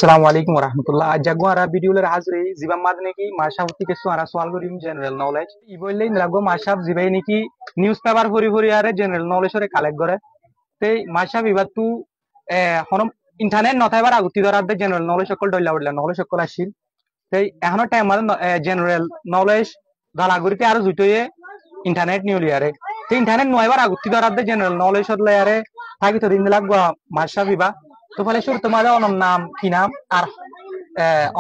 Assalamu alaikum warahmatullah. Ajago ara video le hazri ziba madne ki masha huti ke suara soal gorim general knowledge. Ibolle nrago masha zibai ni ki newspaper hori are general knowledge ore collect gore. Te masha bibatu honom internet নথাই বার আগুতি ধরার দে general knowledge সকল ডইলা Barla knowledge সকল আসিল তাই এখনো time মানে general knowledge গালাগুরিতে আর জুইতয়ে internet new লিয়ারে তো internet নয়বার আগুতি ধরার দে general knowledge হলে আরে থাকি তো দিন লাগবা মাসা বিবা তো ফলে শুরু তোমাদের অনম নাম কি নাম আর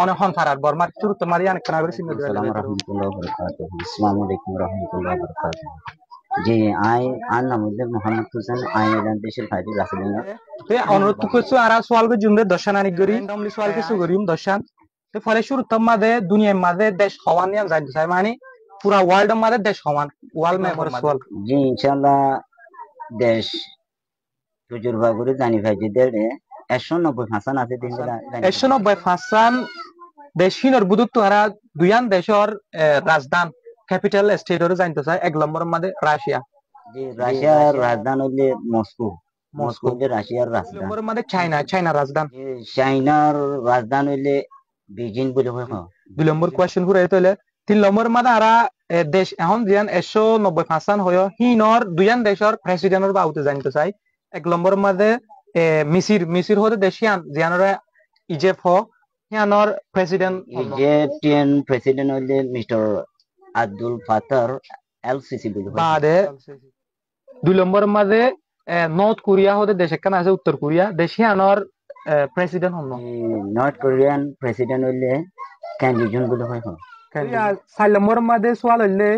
অনেক হনফারার বর্মার শুরু তোমাদের অনেক কানা করে চিহ্ন দিবেন Assalamualaikum warahmatullahi wabarakatuh. Assalamualaikum warahmatullahi wabarakatuh. জি আর নাম হচ্ছে মোহাম্মদ হোসেন ইরান দেশের ফাইদি রাসিদিন তে অনুরোধ করছো আর সোয়াল গো জুমরে দর্শন আনি গরি দমলি সোয়াল কিছু গরিম দর্শন তে ফলে শুরু তোমাদের দুনিয়ার মাঝে দেশ হওয়ান নিয়ে যাই চাই মানে পুরা ওয়ার্ল্ড মাঝে দেশ হওয়ান ওয়ার্ল্ড মেম্বার সোয়াল জি ইনশাআল্লাহ দেশ তুজুরবা করে জানি ভাইজি দেড়ে 190 আছে দিন 190 দেশিনর বুদুক তোরা দুইয়ান দেশর রাজধান ক্যাপিটাল স্টেটর জানতে চাই এক নম্বর মাঝে রাশিয়া জি রাশিয়ার রাজধানী হলো মস্কো মস্কো যে রাশিয়ার রাজধানী নম্বর মাঝে চাইনা রাজধান চাইনার রাজধানী হলো বেজিং বলে হয় দুই নম্বর কোয়েশ্চন ঘুরে তাহলে 3 নম্বর মাঝে আরা দেশ এখন জিয়ান 190 হয় হিনর দুইয়ান দেশর প্রেসিডেন্টর বাউতে জানতে চাই এক নম্বর মাঝে মিসির হতে দেশিয়ান জিয়ানরে ইজেপ হিয়ানর প্রেসিডেন্ট ইজিপ্টিয়ান প্রেসিডেন্ট হলে মিস্টার আব্দুল ফাতাহ এল সিসি বলে বাদে 2 নম্বর মাঝে নর্থ কোরিয়া হতে দেশ একখান আছে উত্তর কোরিয়া দেশিয়ানর প্রেসিডেন্ট হন নর্থ কোরিয়ান প্রেসিডেন্ট হলে কিম জং বলে হয় 4 নম্বর মাঝে সোয়াল হইলে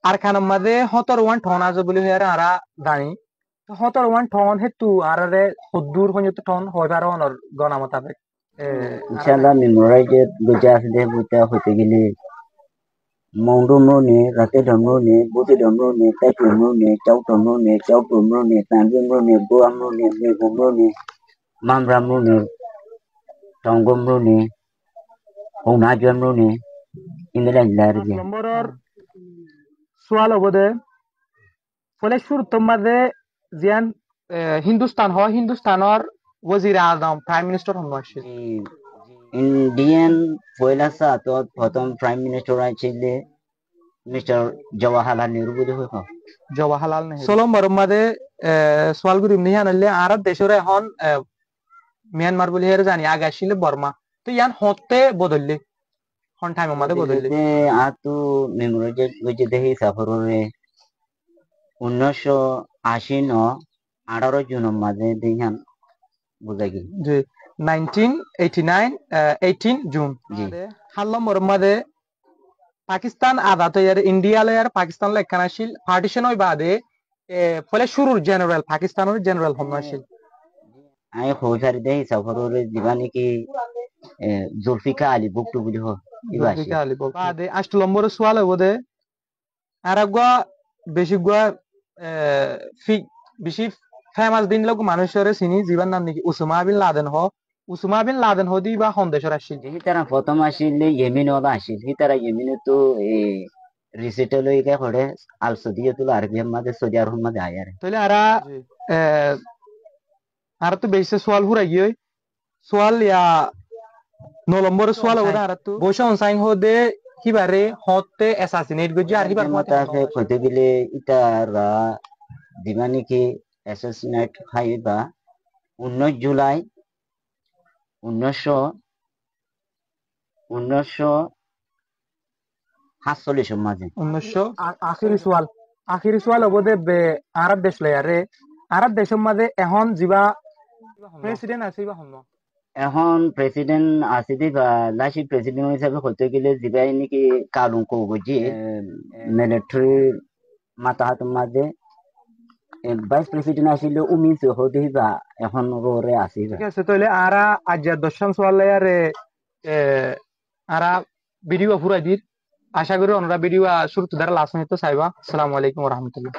আর খানের মাঝে 17 টন আছে বলে হইয়ারে আরা জানি 17 টন হেতু আরারে হদ্দুর হইতে টন হয় পারে অনর গনা মোতাবেক ইনশাআল্লাহ মেমোরাইজে বুঝা আছে দে বুঝা হতে গেলে মংডুমরো নে রাতে ডমরো নে বুতে ডমরো নে তাই ডমরো নে চাও ডমরো নে তানজমরো নে গোয়ামরো নে মেগমরো নে মামরামরো নে টঙ্গমরো নে হৌনাজমরো নে ইমেলা ইলার যে নম্বরর সোয়াল হবদে ফলে শুরু তোমাদে জিয়ান হিন্দুস্তানর ওয়াজির আজম প্রাইম মিনিস্টার হন আসছে ইন্ডিয়ান পয়লা সাত প্রথম প্রাইম মিনিস্টার আইছিলে মিস্টার জওয়াহরলাল নেহরু বলে হয় জওয়াহরলাল নেহরু 16 নম্বর মাঝে সোয়াল গুরিম নিহান হইলে আরব দেশের এখন মিয়ানমার বলে হেরে জানি আগে আসছিল বর্মা তো ইয়ান হতে বদললে হন টাইম মাঝে বদললে আতু মেমোরাইজে বুঝে দেখি সাফররে 1980 ন 18 জুন মাঝে দিহান বুঝা গি জি 1989 18 জুন জি হাল নম্বর মাঝে পাকিস্তান আদা তো ইয়ার ইন্ডিয়া লেয়ার পাকিস্তান লেখান আসিল পার্টিশন হই বাদে ফলে শুরুর জেনারেল পাকিস্তানের জেনারেল হন আসিল আই হইসারি দেই সাফররে দিবানি কি জুলফিকার আলী বুকটু বুঝি হয় জুলফিকার আলী বুক বাদে 8 নম্বর সোয়াল হবদে আরাগা বেশি ফেমাস দিন লোক মানুষের চিনি জীবন নাম নাকি উসামা বিন লাদেন হদি বা সন্দেশর আসছিল তারা প্রথম আসিল ইয়েমেন ওলা আসিল তারা ইয়েমেনে তো রিসেটল হয়ে করে আল সৌদিয়া তো আরবিয়ার মাঝে সৌদি আরব মাঝে আয়ারে তাহলে আর তো বেশি সোয়াল হুরাই গিয়ে সোয়াল ইয়া 9 নম্বর সোয়াল ওরা আর তো বসে অনসাইন হদে কিবারে হতে অ্যাসাসিনেট গজি আর কিবার মাথা আছে কইতে গেলে ইতারা দিবানি কি অ্যাসাসিনেট খাইবা 19 জুলাই 1947 মাঝে 1900 আখিরি সোয়াল হবদে আরব দেশ লয়ারে আরব দেশের মাঝে এখন জিবা প্রেসিডেন্ট আছে বা হন এখন প্রেসিডেন্ট আছে দিবা লাসি প্রেসিডেন্ট হিসাবে হতে গেলে জিবাই নাকি কালুং কগজি মিলিটারি মাথা হাত মাঝে ভাইস প্রেসিডেন্ট আসলে উমিন হতে দিবা এখন রোরে আছে ঠিক আছে তাহলে আরা আজ দর্শন সোয়াল লয়ারে আরা ভিডিও ফুরাই দির আশা করি ওনারা ভিডিও শুরু দ্বারা লাস্ট মিনিট তো চাইবা আসসালামু আলাইকুম ওয়া রাহমাতুল্লাহ